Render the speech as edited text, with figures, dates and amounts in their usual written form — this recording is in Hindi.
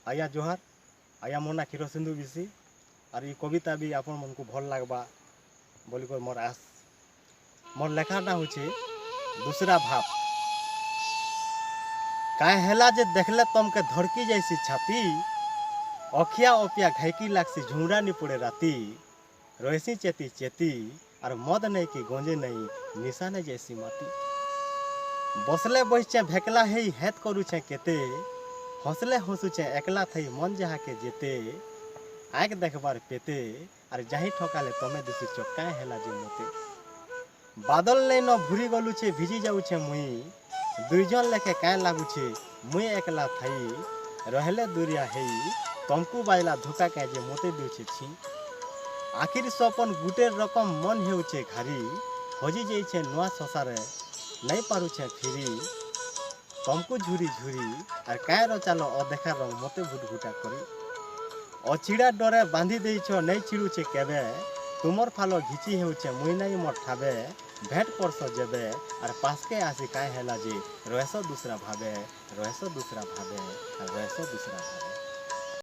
आया जोहार आया मोर ना क्षीर सिंधु बिसी और ये कविता भी आपण मन को भल लगबा बोलिक मोर आस। मोर लेखाटा हूँ दूसरा भाव। काहे हेला जे देखले तुमके धड़की जैसी छाती, अखिया ओपिया घाइकी लागसी झुमरा नी पड़े राती, रहीसी चेती चेती और मद नहीं कि गंजे नहीं निशाने जैसी माती। बसले बसचे भेकला है हेत करूचे केते, हंसले हंसुचे एकला थई मन जहा के जेते, आग देखबार पेते और जाही ठकाले तमे दिसु चक्का हेला जे मोते। बादल नहीं न भूरी गलुचे भिजी जाऊे मुई, दुईजन लेके क्या लगुचे मुई एकला थई, रहले दूरिया हेई तुमको बाजला धोखा क्या जे मोते दूचे छी। आखिर सपन गुटे रकम मन हेउचे घारी, हजी जाइछे नुआ संसारे नहीं पारुछे फिरी, तुमको झुरी झुरी और क्या रचालो अदेखा रंग मोते भुटभुटा करी। अचिड़ा डरे बांधी देइछ नहीं छिड़ुचे केबे, तुमर फालो घिची हेउचे मुई नहीं मोर ठाबे, भेट करस जेबे और पासके आसी काय हेला जे रहस दूसरा भावे, रहस दूसरा भावे और रहस दूसरा भावे।